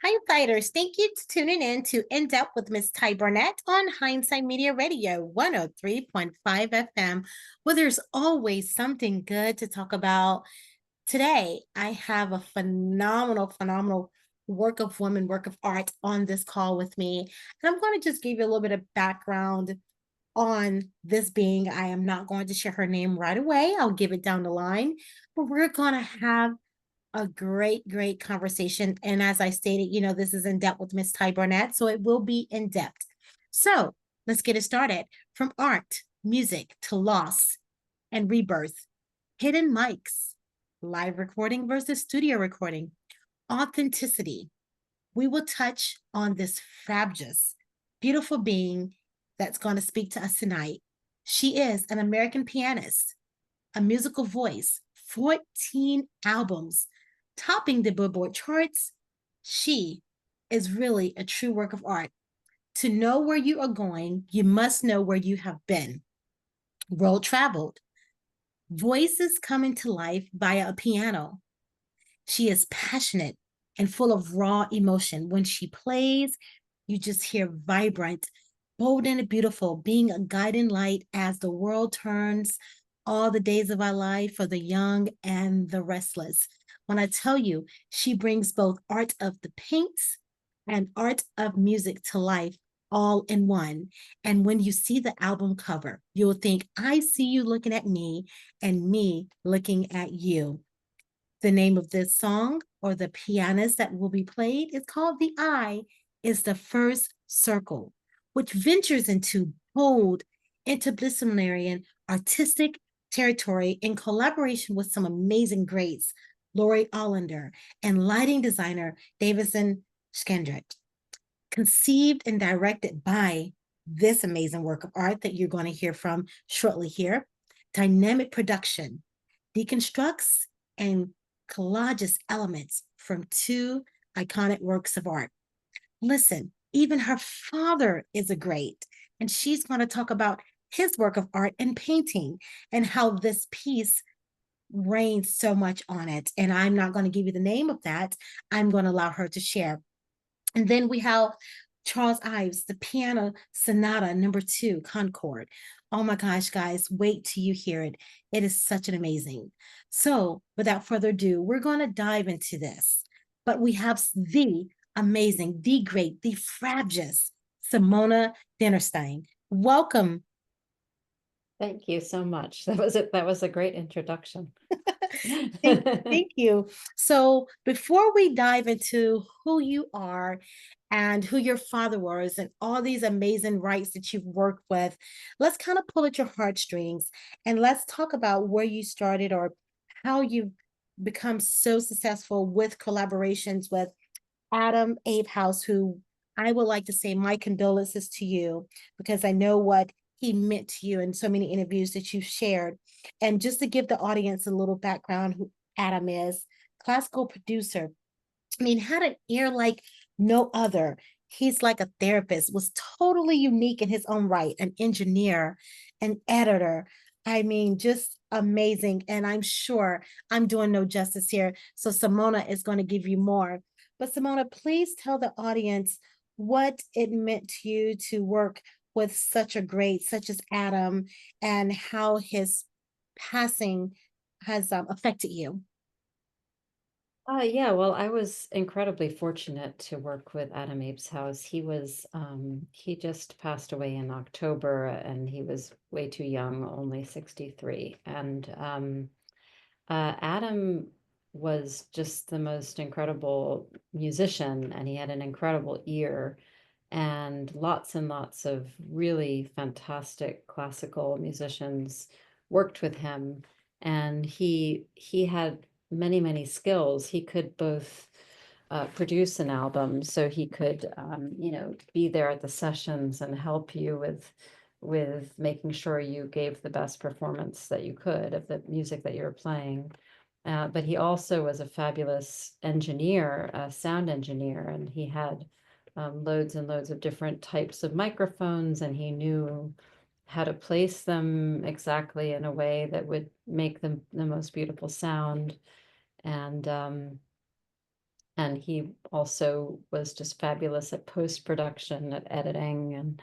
Hindsighters, thank you for tuning in to In Depth with Miss Ty Burnett on Hindsight Media Radio 103.5 FM, where there's always something good to talk about. Today, I have a phenomenal work of woman, work of art on this call with me. And I'm going to just give you a little bit of background on this being. I am not going to share her name right away. I'll give it down the line, but we're going to have a great conversation. And as I stated, this is In Depth with Miss Ty Burnett, so it will be in depth. So let's get it started. From art, music to loss and rebirth, hidden mics, live recording versus studio recording, authenticity. We will touch on this fabulous, beautiful being that's going to speak to us tonight. She is an American pianist, a musical voice, 14 albums, topping the Billboard charts. She is really a true work of art. To know where you are going, you must know where you have been. Road traveled, voices coming to life via a piano. She is passionate and full of raw emotion. When she plays, you just hear vibrant, bold, and beautiful, being a guiding light as the world turns all the days of our life for the young and the restless. When I tell you, she brings both art of the paints and art of music to life all in one. And when you see the album cover, you'll think, I see you looking at me and me looking at you. The name of this song or the pianist that will be played is called The Eye is the First Circle, which ventures into bold, interdisciplinary, and artistic territory in collaboration with some amazing greats, Laurie Olinder and lighting designer Davison Scandrett. Conceived and directed by this amazing work of art that you're going to hear from shortly here, dynamic production deconstructs and collages elements from two iconic works of art. Listen, even her father is a great, and she's going to talk about his work of art and painting and how this piece reigns so much on it. And I'm not going to give you the name of that. I'm going to allow her to share. And then we have Charles Ives, the piano Sonata #2, Concord. Oh my gosh, guys, wait till you hear it. It is such an amazing. So without further ado, we're going to dive into this. But we have the amazing, the great, the fabulous Simone Dinnerstein. Welcome. Thank you so much. That was a great introduction. Thank you. So before we dive into who you are and who your father was and all these amazing rights that you've worked with, let's kind of pull at your heartstrings and let's talk about where you started or how you've become so successful with collaborations with Adam Abehouse, who I would like to say my condolences to you because I know what he meant to you in so many interviews that you've shared. And just to give the audience a little background, who Adam is, classical producer. I mean, had an ear like no other. He's like a therapist, was totally unique in his own right, an engineer, an editor. I mean, just amazing. And I'm sure I'm doing no justice here. So Simona is going to give you more. But Simona, please tell the audience what it meant to you to work with such a great, such as Adam, and how his passing has affected you. Yeah, well, I was incredibly fortunate to work with Adam Abe's. He just passed away in October and he was way too young, only 63. And Adam was just the most incredible musician and he had an incredible ear and lots of really fantastic classical musicians worked with him. And he had many skills. He could both produce an album, so he could be there at the sessions and help you with making sure you gave the best performance that you could of the music that you were playing. But he also was a fabulous engineer, a sound engineer, and he had loads and loads of different types of microphones, and he knew how to place them exactly in a way that would make them the most beautiful sound. And and he also was just fabulous at post-production, at editing.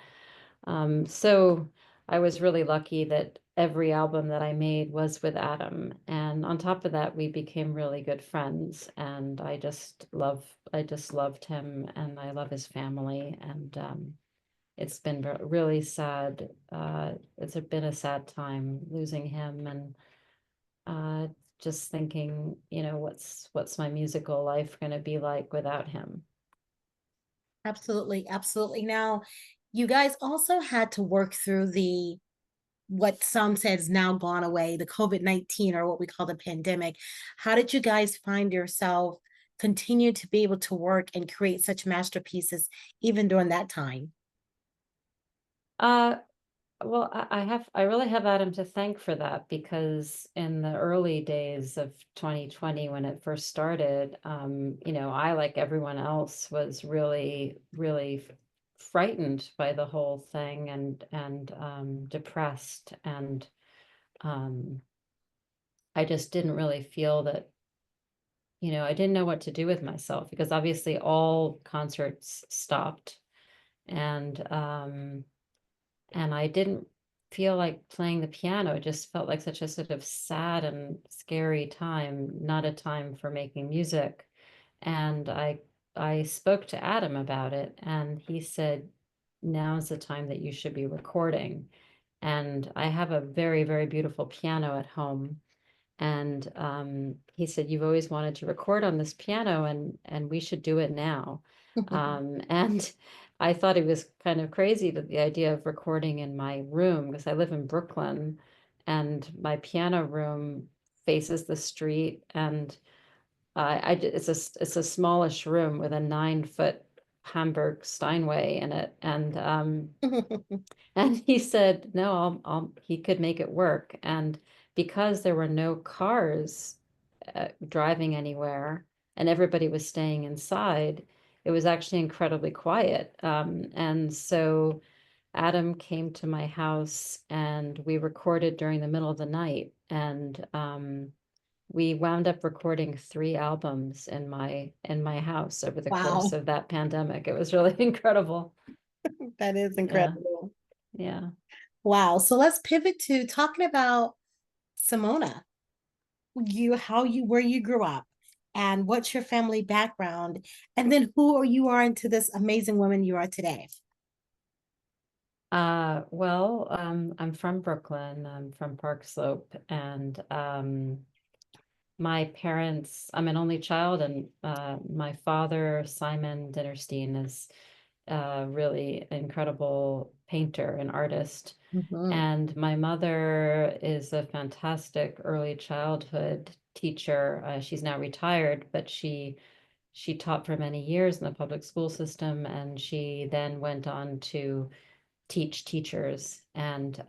And so I was really lucky that every album that I made was with Adam. And on top of that, we became really good friends. And I just loved him, and I love his family. And it's been really sad. It's been a sad time losing him, and just thinking, what's my musical life going to be like without him? Absolutely, absolutely. Now, you guys also had to work through the what some said is now gone away, the COVID-19, or what we call the pandemic. How did you guys find yourself continue to be able to work and create such masterpieces even during that time? Uh, well, I really have Adam to thank for that, because in the early days of 2020, when it first started, I, like everyone else, was really, really frightened by the whole thing, and depressed, and um, I just didn't really feel that, I didn't know what to do with myself, because obviously all concerts stopped, and I didn't feel like playing the piano. It just felt like such a sort of sad and scary time, not a time for making music. And I spoke to Adam about it, and he said, now's the time that you should be recording. And I have a very, very beautiful piano at home. And he said, you've always wanted to record on this piano, and we should do it now. And I thought it was kind of crazy, that the idea of recording in my room, because I live in Brooklyn, and my piano room faces the street, and it's a smallish room with a 9 foot Hamburg Steinway in it. And he said, no, he could make it work. And because there were no cars driving anywhere, and everybody was staying inside, it was actually incredibly quiet. And so Adam came to my house, and we recorded during the middle of the night. And we wound up recording 3 albums in my house over the course Wow, of that pandemic. It was really incredible. that is Yeah, incredible. yeah. Wow. So let's pivot to talking about Simona. How you where you grew up and what's your family background, and then who you are into this amazing woman you are today. Well, I'm from Brooklyn. I'm from Park Slope, and my parents, I'm an only child, and my father, Simon Dinnerstein, is a really incredible painter and artist. Mhm. And my mother is a fantastic early childhood teacher. She's now retired, but she taught for many years in the public school system, and she then went on to teach teachers, and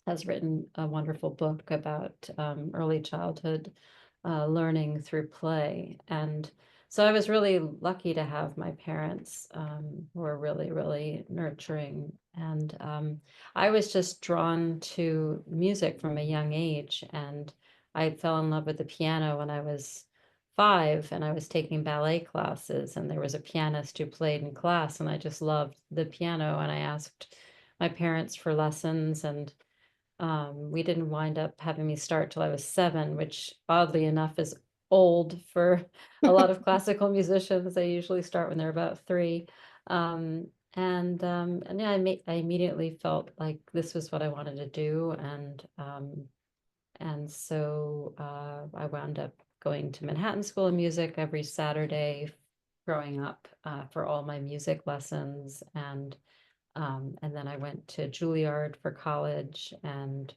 has written a wonderful book about early childhood learning through play. And so I was really lucky to have my parents, who were really, really nurturing. And I was just drawn to music from a young age. And I fell in love with the piano when I was 5, and I was taking ballet classes, and there was a pianist who played in class, and I just loved the piano. And I asked my parents for lessons, and we didn't wind up having me start till I was 7, which oddly enough is old for a lot of classical musicians. They usually start when they're about 3. And yeah, I immediately felt like this was what I wanted to do. And so I wound up going to Manhattan School of Music every Saturday growing up, for all my music lessons. And then I went to Juilliard for college, and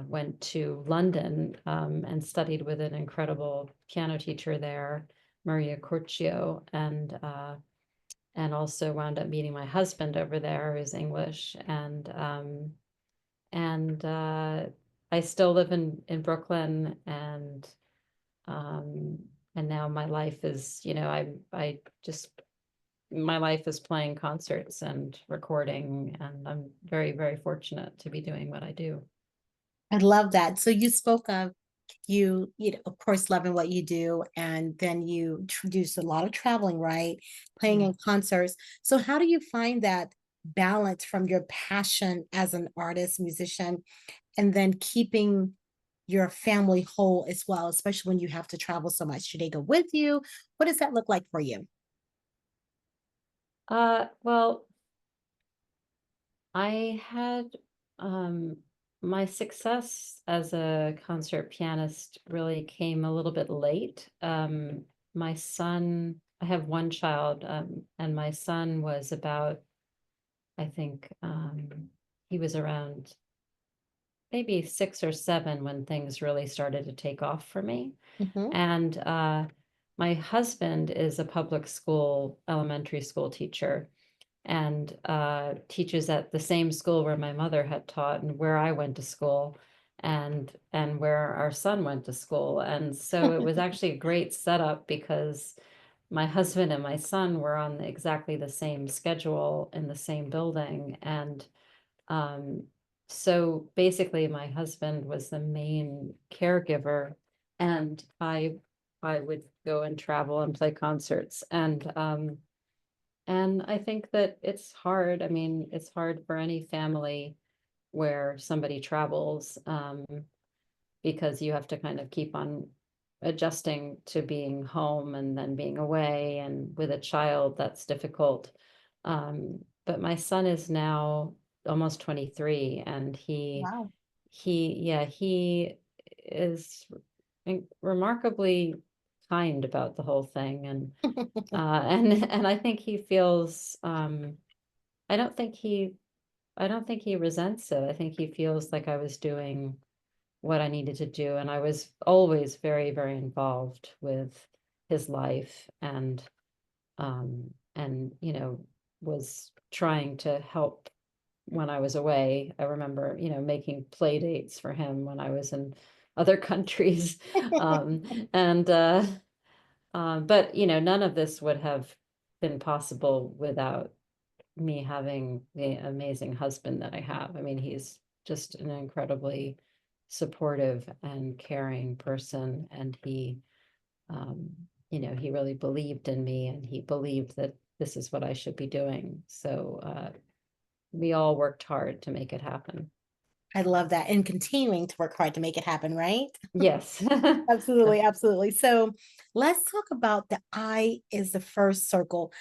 went to London, and studied with an incredible piano teacher there, Maria Curcio, and also wound up meeting my husband over there, who's English. And I still live in Brooklyn, um, and now my life is, I just my life is playing concerts and recording, and I'm very, very fortunate to be doing what I do. I love that. So you spoke of you know, of course, loving what you do, and then do a lot of traveling, right? Playing Yeah. in concerts. So how do you find that balance from your passion as an artist, musician, and then keeping your family whole as well, especially when you have to travel so much? Should they go with you? What does that look like for you? Well, I had um, my success as a concert pianist really came a little bit late. My son, I have one child, and my son was about, I think, he was around maybe 6 or 7 when things really started to take off for me. Mhm. And my husband is a public school, elementary school teacher, and teaches at the same school where my mother had taught and where I went to school, and where our son went to school. And so it was actually a great setup because my husband and my son were on exactly the same schedule in the same building. And um, so basically my husband was the main caregiver, and I would go and travel and play concerts. And I think that it's hard. I mean, it's hard for any family where somebody travels, because you have to kind of keep on adjusting to being home and then being away. And with a child, that's difficult. But my son is now almost 23, and Wow. he is remarkably kind about the whole thing. And I think he feels, I don't think he I don't think he resents it. I think he feels like I was doing what I needed to do, and I was always very, very involved with his life, and was trying to help when I was away. I remember, making play dates for him when I was in other countries. And but none of this would have been possible without me having the amazing husband that I have. I mean, he's just an incredibly supportive and caring person, and um, he really believed in me, and he believed that this is what I should be doing. So we all worked hard to make it happen. I love that, and continuing to work hard to make it happen, right? Yes. Absolutely, absolutely. So let's talk about the I is the first circle.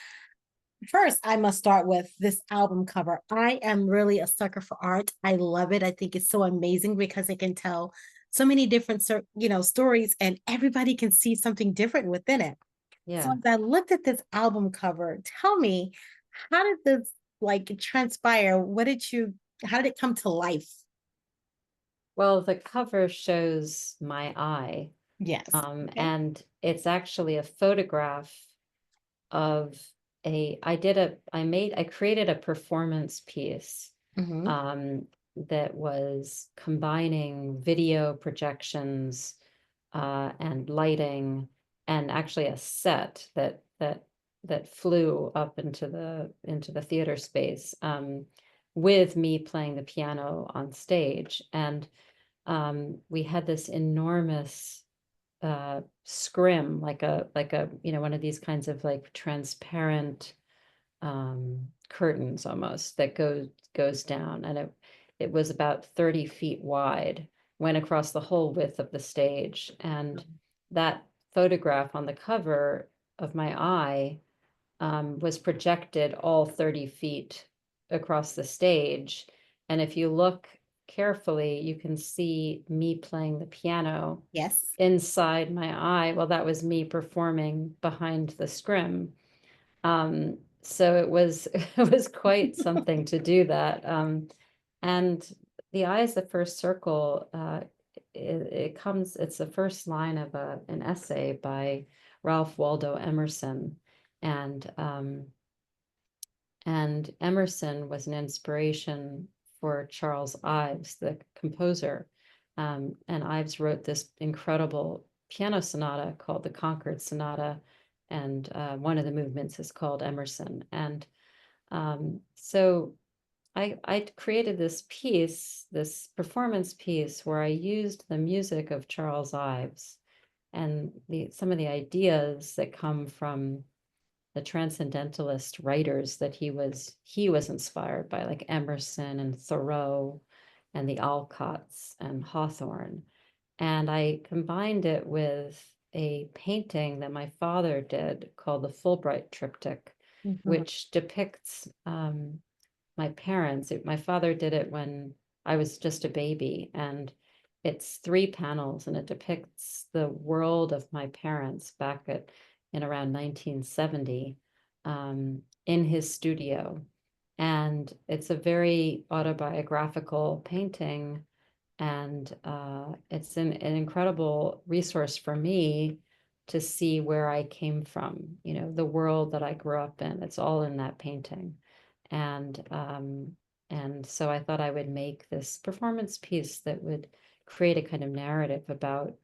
First, I must start with this album cover. I am really a sucker for art. I love it. I think it's so amazing because it can tell so many different, stories, and everybody can see something different within it. So Yeah. as I looked at this album cover, tell me, how did this like transpire? How did it come to life? Well, the cover shows my eye, Yes. Okay. and it's actually a photograph of I created a performance piece, Hmm. um, that was combining video projections, and lighting, and actually a set that flew up into the theater space, with me playing the piano on stage. And we had this enormous scrim, like a one of these kinds of like transparent curtains almost, that goes down, and it was about 30 feet wide, went across the whole width of the stage. And that photograph on the cover of my eye, was projected all 30 feet across the stage. And if you look carefully, you can see me playing the piano Yes. inside my eye. Well, that was me performing behind the scrim. So it was it was quite something to do that. And the eye is the first circle. It's the first line of an essay by Ralph Waldo Emerson. And Emerson was an inspiration for Charles Ives, the composer. And Ives wrote this incredible piano sonata called the Concord Sonata, and one of the movements is called Emerson. And so I created this piece, this performance piece, where I used the music of Charles Ives and some of the ideas that come from the transcendentalist writers that he was inspired by, like Emerson and Thoreau and the Alcotts and Hawthorne. And I combined it with a painting that my father did called the Fulbright Triptych, Mhm. which depicts my parents. My father did it when I was just a baby, and it's 3 panels, and it depicts the world of my parents back in around 1970 in his studio. And it's a very autobiographical painting, and it's an incredible resource for me to see where I came from, the world that I grew up in. It's all in that painting. And so I thought I would make this performance piece that would create a kind of narrative about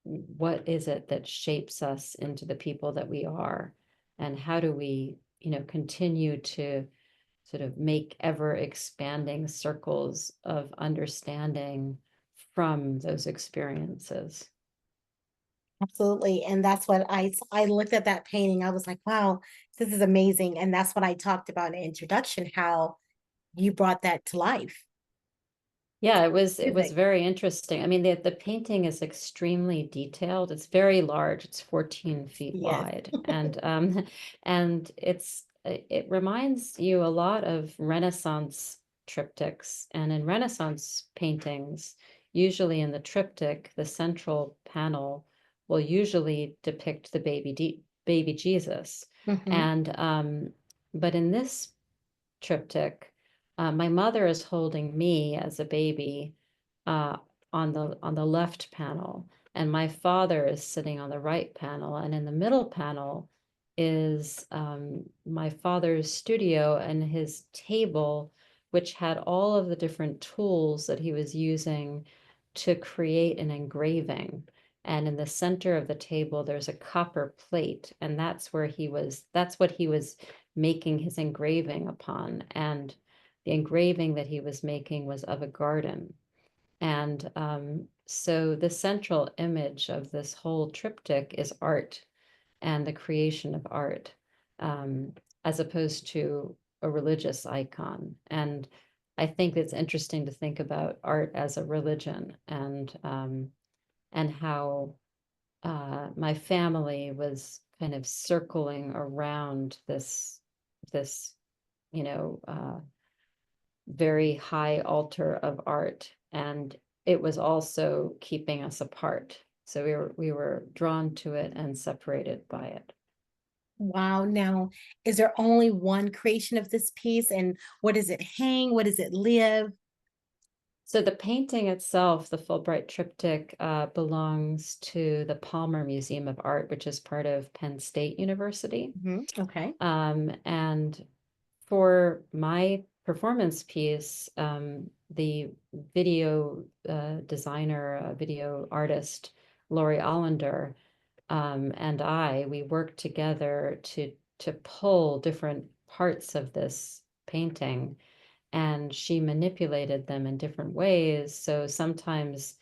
what is it that shapes us into the people that we are, and how do we, continue to sort of make ever expanding circles of understanding from those experiences. Absolutely. And that's what I looked at that painting. I was like, wow, this is amazing. And that's what I talked about in the introduction, how you brought that to life. Yeah, it was Music. very interesting. I mean, the painting is extremely detailed. It's very large. It's 14 feet Yes. wide, and and it reminds you a lot of Renaissance triptychs. And in Renaissance paintings, usually in the triptych, the central panel will usually depict the baby Jesus, Hmm. and but in this triptych. My mother is holding me as a baby uh, on the left panel, and my father is sitting on the right panel. And in the middle panel is my father's studio and his table, which had all of the different tools that he was using to create an engraving. And in the center of the table, there's a copper plate, and that's what he was making his engraving upon. And the engraving that he was making was of a garden. And so the central image of this whole triptych is art and the creation of art, um, as opposed to a religious icon. And I think it's interesting to think about art as a religion, and how my family was kind of circling around this you know very high altar of art, and it was also keeping us apart. So we were drawn to it and separated by it. Wow. Now, is there only one creation of this piece? And where does it hang? Where does it live? So the painting itself, the Fulbright triptych, belongs to the Palmer Museum of Art, which is part of Penn State University. Mhm. Okay. And for my performance piece, the video designer, video artist, Laurie Olinder, and we worked together to pull different parts of this painting, and she manipulated them in different ways. So sometimes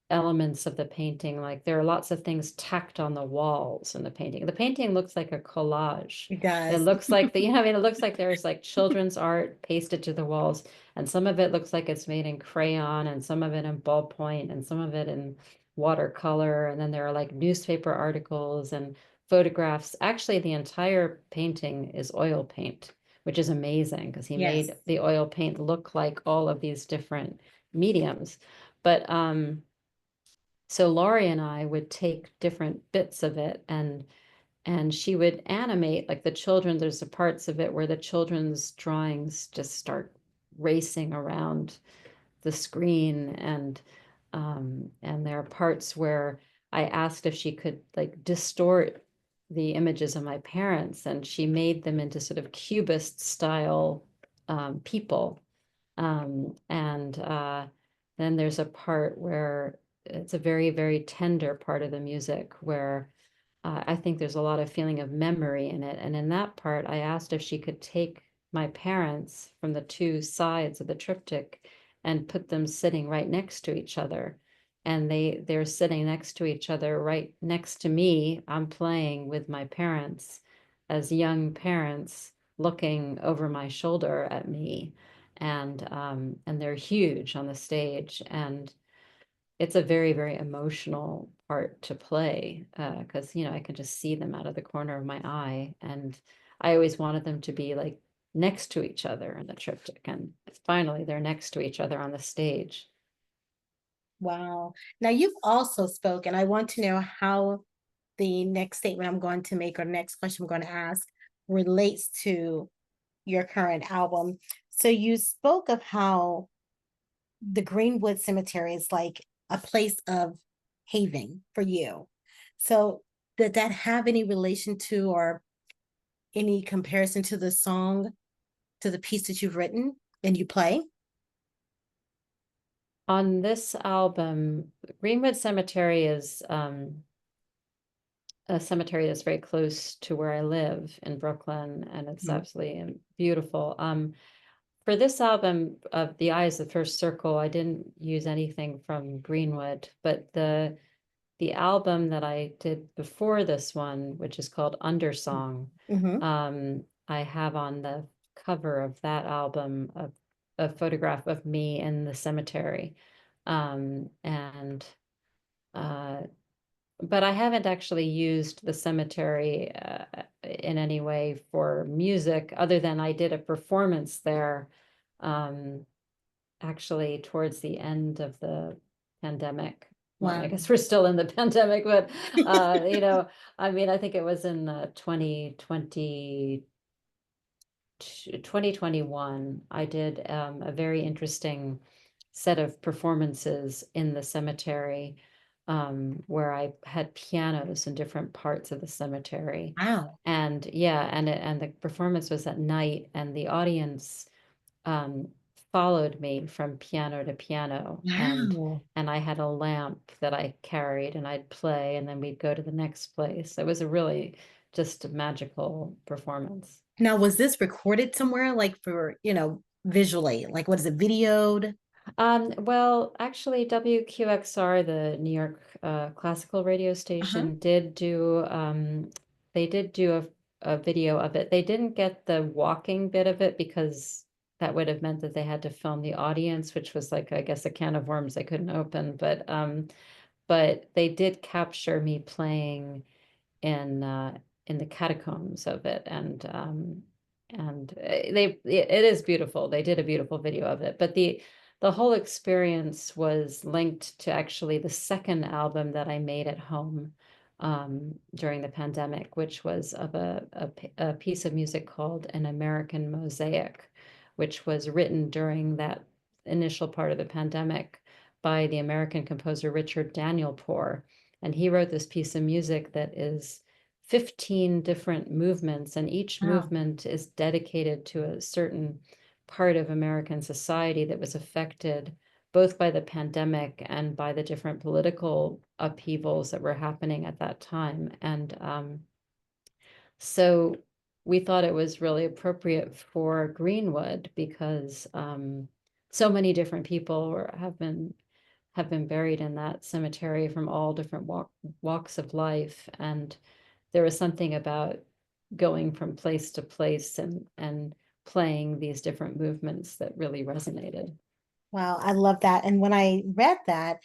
elements of the painting, like there are lots of things tacked on the walls in the painting. The painting looks like a collage. It It does. looks like I mean, it looks like there's like children's art pasted to the walls, and some of it looks like it's made in crayon, and some of it in ballpoint, and some of it in watercolor. And then there are like newspaper articles and photographs. Actually, the entire painting is oil paint, which is amazing because he Yes. made the oil paint look like all of these different mediums. But so Laurie and I would take different bits of it, and she would animate like the children. There's the parts of it where the children's drawings just start racing around the screen, and there are parts where I asked if she could like distort the images of my parents, and she made them into sort of cubist style people. And then there's a part where it's a very, very tender part of the music where I think there's a lot of feeling of memory in it. And in that part, I asked if she could take my parents from the two sides of the triptych and put them sitting right next to each other. And they're sitting next to each other, right next to me. I'm playing with my parents as young parents looking over my shoulder at me. And they're huge on the stage. And it's a very, very emotional part to play, because I can just see them out of the corner of my eye, and I always wanted them to be like next to each other in the triptych, and finally they're next to each other on the stage. Wow. Now you've also spoken. I want to know how the next statement I'm going to make or the next question I'm going to ask relates to your current album. So you spoke of how the Greenwood Cemetery is like a place of haven for you. So did that have any relation to or any comparison to the song, to the piece that you've written and you play? On this album, Greenwood Cemetery is a cemetery that's very close to where I live in Brooklyn, and it's Mhm. absolutely beautiful. For this album of The Eye is the First Circle, I didn't use anything from Greenwood, but the album that I did before this one, which is called Undersong, Mhm. I have on the cover of that album a photograph of me in the cemetery. And uh, but I haven't actually used the cemetery in any way for music, other than I did a performance there, um, actually towards the end of the pandemic. Well, I Wow. guess we're still in the pandemic, but I mean, I think it was in 2021. I did a very interesting set of performances in the cemetery, where I had pianos in different parts of the cemetery. Wow. And yeah, and the performance was at night, and the audience um, followed me from piano to piano, Wow. and I had a lamp that I carried, and I'd play, and then we'd go to the next place. It was a really just a magical performance. Now, was this recorded somewhere like for, visually? Like what is it, videoed? Well, actually, WQXR, the New York classical radio Uh-huh. station, they did do a video of it. They didn't get the walking bit of it because that would have meant that they had to film the audience, which was like, I guess, a can of worms they couldn't open. But they did capture me playing in the catacombs of it, it is beautiful. They did a beautiful video of it, but the whole experience was linked to actually the second album that I made at home during the pandemic, which was of a piece of music called An American Mosaic, which was written during that initial part of the pandemic by the American composer Richard Danielpour. And he wrote this piece of music that is 15 different movements, and each Wow. movement is dedicated to a certain part of American society that was affected both by the pandemic and by the different political upheavals that were happening at that time. And so we thought it was really appropriate for Greenwood because so many different people have been buried in that cemetery from all different walks of life, and there was something about going from place to place and playing these different movements that really resonated. Wow, I love that. And when I read that,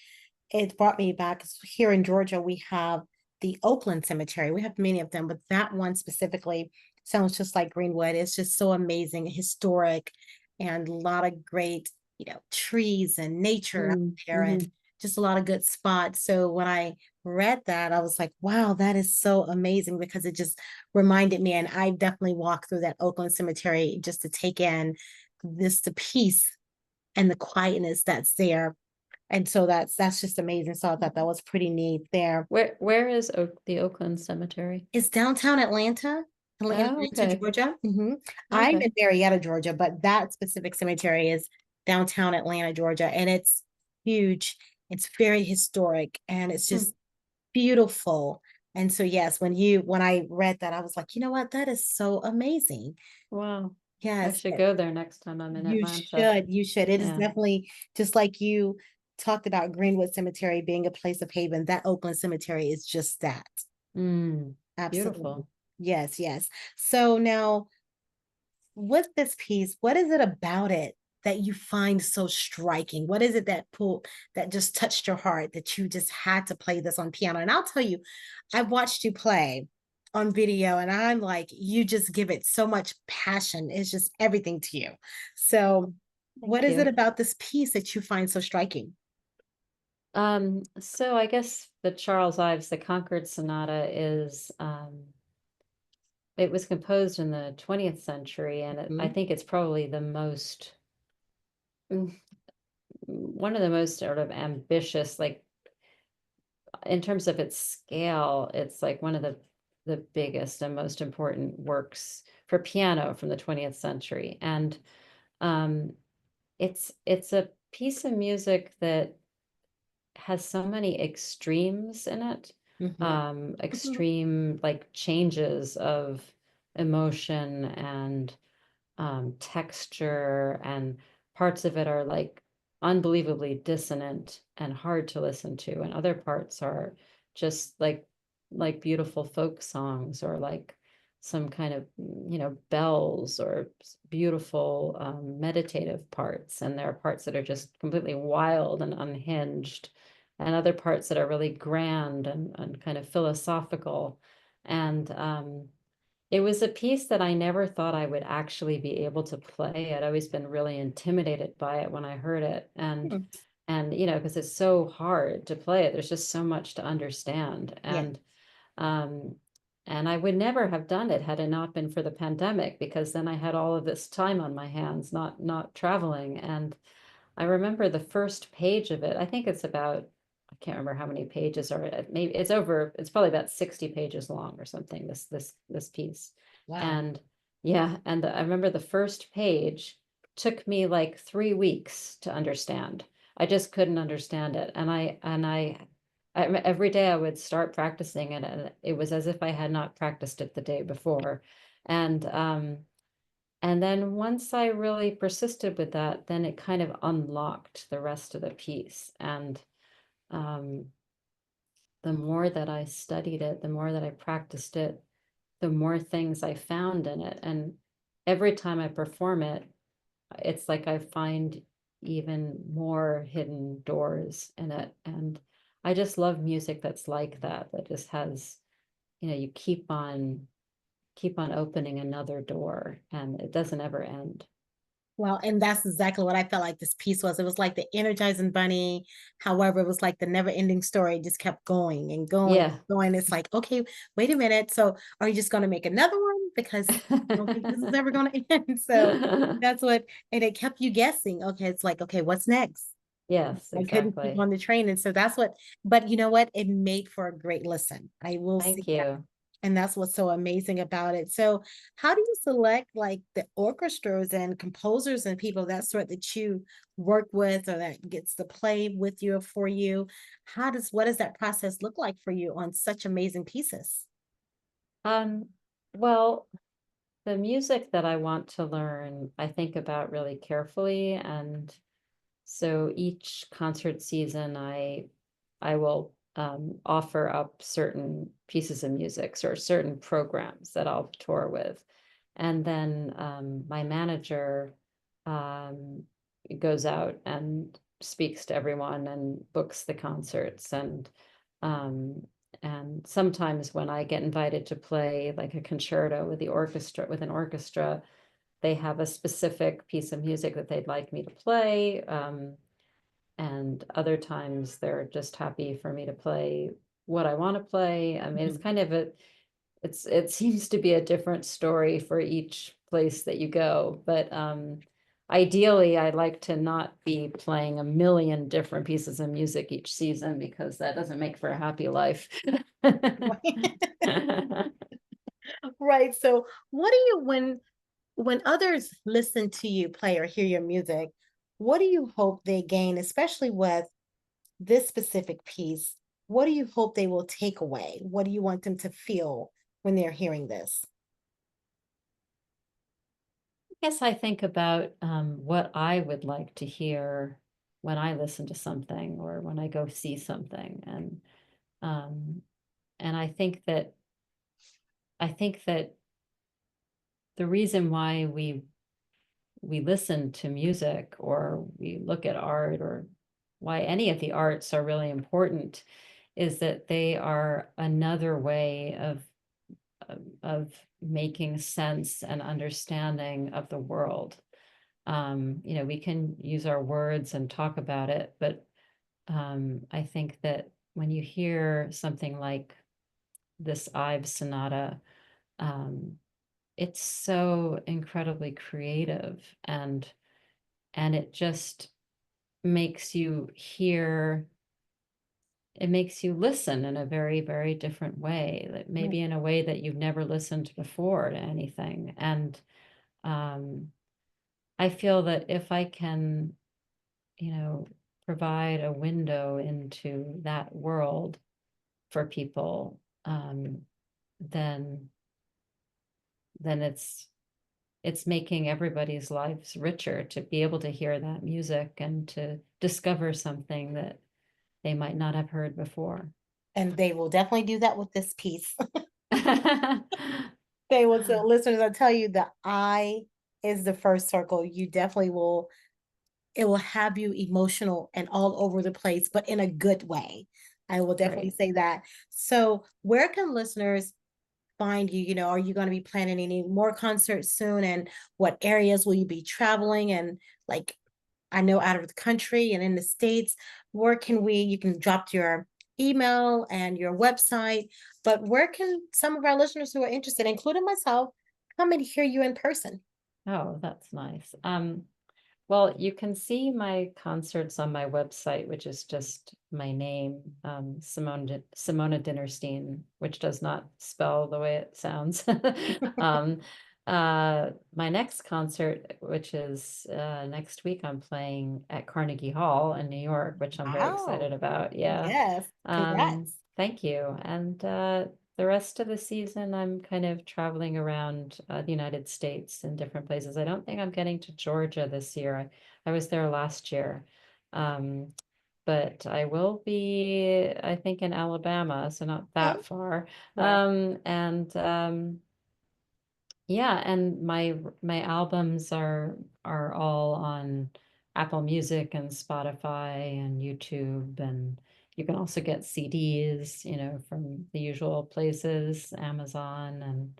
it brought me back 'cause here in Georgia, we have the Oakland Cemetery. We have many of them, but that one specifically sounds just like Greenwood. It's just so amazing, historic, and a lot of great, trees and nature out there and Mm-hmm. just a lot of good spots. So when I read that, I was like, wow, that is so amazing because it just reminded me. And I definitely walked through that Oakland Cemetery just to take in the peace and the quietness that's there. And so that's just amazing. So I thought that was pretty neat there. Where is the Oakland Cemetery? It's downtown Oh, Atlanta, okay. Georgia. I'm Okay. in Marietta, Georgia, but that specific cemetery is downtown Atlanta, Georgia, and it's huge. It's very historic and it's Hmm. just beautiful. And so yes, when I read that, I was like, you know what? That is so amazing. Wow. I Yes, should go there next time I'm in you Atlanta. should. You should. It is Yeah. definitely just like you talked about Greenwood Cemetery being a place of haven. That Oakland Cemetery is just that. Mm, Absolutely. beautiful. Yes, yes. So now with this piece, what is it about it that you find so striking? What is it that just touched your heart that you just had to play this on piano? And I'll tell you, I've watched you play on video and I'm like, you just give it so much passion. It's just everything to you. So what Thank is it you. about this piece that you find so striking? So I guess the Charles Ives, the Concord Sonata is it was composed in the 20th century, and I Mhm. think it's probably the most mm, one of the most sort of ambitious, like in terms of its scale, it's like one of the biggest and most important works for piano from the 20th century. And um, it's a piece of music that has so many extremes in it, Mhm. extreme like changes of emotion and texture, and parts of it are like unbelievably dissonant and hard to listen to, and other parts are just like beautiful folk songs, or like some kind of bells, or beautiful meditative parts, and there are parts that are just completely wild and unhinged, and other parts that are really grand and kind of philosophical. And it was a piece that I never thought I would actually be able to play. I'd always been really intimidated by it when I heard it. And because it's so hard to play it. There's just so much to understand. Yeah. Um and I would never have done it had it not been for the pandemic, because then I had all of this time on my hands, not traveling. And I remember the first page of it. I think it's about, I can't remember how many pages are it. Maybe it's probably about 60 pages long or something, this piece. Wow. And yeah, and I remember the first page took me like 3 weeks to understand. I just couldn't understand it. Every day I would start practicing it, and it was as if I had not practiced it the day before. And and then once I really persisted with that, then it kind of unlocked the rest of the piece. And um, the more that I studied it, the more that I practiced it, the more things I found in it. And every time I perform it, it's like I find even more hidden doors in it. And I just love music that's like that, that just has, you keep on opening another door, and it doesn't ever end. Well, and that's exactly what I felt like this piece was. It was like the Energizing Bunny. However, it was like the never ending story. It just kept going and going Yeah. and going. It's like, okay, wait a minute. So are you just going to make another one? Because I don't think this is ever going to end. So that's what, and it kept you guessing. Okay, it's like, okay, what's next? Yes, I couldn't keep exactly. on the train. And so that's what, but you know what? It made for a great listen. I will see Thank that. you. And that's what's so amazing about it. So, how do you select like the orchestras and composers and people of that sort that you work with or that gets to play with you or for you? What does that process look like for you on such amazing pieces? Um, well, the music that I want to learn, I think about really carefully. And so each concert season, I will offer up certain pieces of music or certain programs that I'll tour with. And then my manager um, goes out and speaks to everyone and books the concerts. Um, and sometimes when I get invited to play like a concerto with an orchestra, they have a specific piece of music that they'd like me to play. And other times they're just happy for me to play what I want to play. I mean, it's Mhm. kind of it seems to be a different story for each place that you go. But ideally, I like to not be playing a million different pieces of music each season, because that doesn't make for a happy life. Right. So, what do you when others listen to you play or hear your music, what do you hope they gain, especially with this specific piece? What do you hope they will take away? What do you want them to feel when they're hearing this? guess I think about what I would like to hear when I listen to something or when I go see something, um, and I think that the reason why we listen to music or we look at art or why any of the arts are really important is that they are another way of making sense and understanding of the world. We can use our words and talk about it, but I think that when you hear something like this Ives sonata, um, it's so incredibly creative and it just makes you hear, it makes you listen in a very, very different way, like Mm. maybe in a way that you've never listened before to anything. And um, I feel that if I can, you know, provide a window into that world for people, then then it's making everybody's lives richer to be able to hear that music and to discover something that they might not have heard before. And they will definitely do that with this piece. They will, so listeners, I tell you, the I is the first circle. You definitely will, it will have you emotional and all over the place, but in a good way. I will definitely Great. say that. So, where can listeners find you? Are you going to be planning any more concerts soon? And what areas will you be traveling? And like, I know out of the country and in the States, where can you can drop your email and your website, but where can some of our listeners who are interested, including myself, come and hear you in person? Oh, that's nice. Well, you can see my concerts on my website, which is just my name, Simona Dinnerstein, which does not spell the way it sounds. Um, my next concert, which is next week, I'm playing at Carnegie Hall in New York, which I'm very excited Wow. about. Yeah. Yes. Congrats. Thank you. And the rest of the season, I'm kind of traveling around the United States in different places. I don't think I'm getting to Georgia this year. I was there last year. Um, but I will be, I think, in Alabama, so not Okay. that far. Right. And Yeah, and my albums are all on Apple Music and Spotify and YouTube, and you can also get CDs, from the usual places, Amazon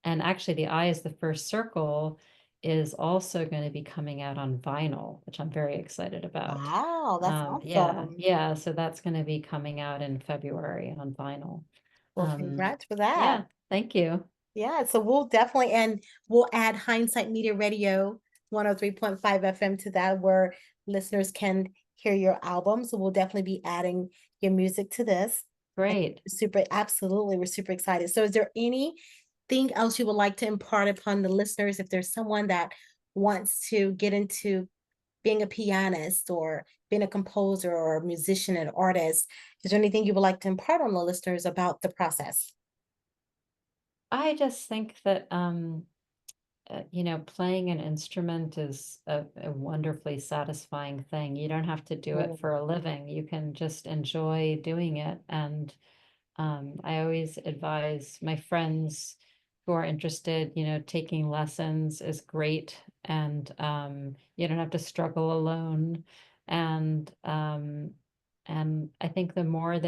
and actually the Eye is the First Circle is also going to be coming out on vinyl, which I'm very excited about. Wow. That's Yeah, awesome. yeah, so that's going to be coming out in February on vinyl. Well, Um, congrats for that. yeah, thank you. Yeah, so we'll definitely, and we'll add Hindsight Media Radio 103.5 FM to that, where listeners can hear your album. So we'll definitely be adding your music to this. And Great. super, absolutely, we're super excited. So is there anything else you would like to impart upon the listeners? If there's someone that wants to get into being a pianist or being a composer or a musician and artist, is there anything you would like to impart on the listeners about the process? I just think that playing an instrument is a wonderfully satisfying thing. You don't have to do it for a living. You can just enjoy doing it. And I always advise my friends who are interested, taking lessons is great. And you don't have to struggle alone. And and I think the more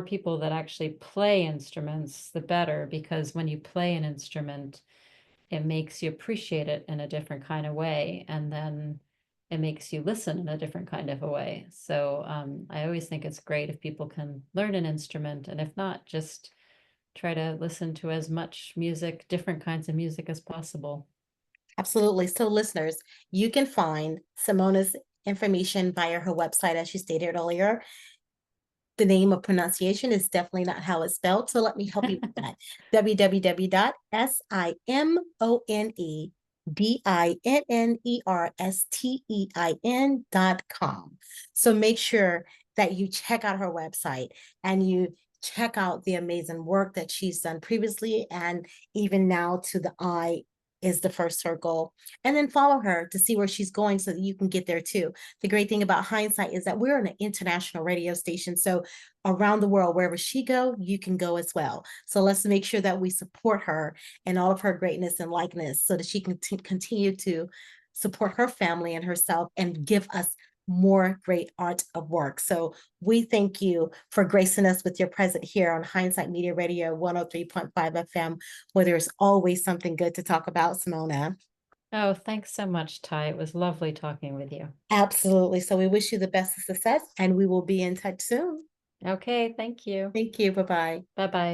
people that actually play instruments, the better, because when you play an instrument, it makes you appreciate it in a different kind of way. And then it makes you listen in a different kind of a way. So I always think it's great if people can learn an instrument, and if not, just try to listen to as much music, different kinds of music as possible. Absolutely. So, listeners, you can find Simona's information via her website, as she stated earlier. The name of pronunciation is definitely not how it's spelled. So, let me help you with that. www.SimoneDinnerstein.com. So, make sure that you check out her website and you check out the amazing work that she's done previously and even now to the eye is the first circle, and then follow her to see where she's going so that you can get there too. The great thing about Hindsight is that we're an international radio station. So around the world, wherever she go, you can go as well. So let's make sure that we support her and all of her greatness and likeness so that she can continue to support her family and herself and give us more great art of work. So we thank you for gracing us with your presence here on Hindsight Media Radio 103.5 FM, where there's always something good to talk about, Simona. Oh, thanks so much, Ty. It was lovely talking with you. Absolutely. So we wish you the best of success and we will be in touch soon. Okay, thank you. Thank you. Bye bye. Bye-bye.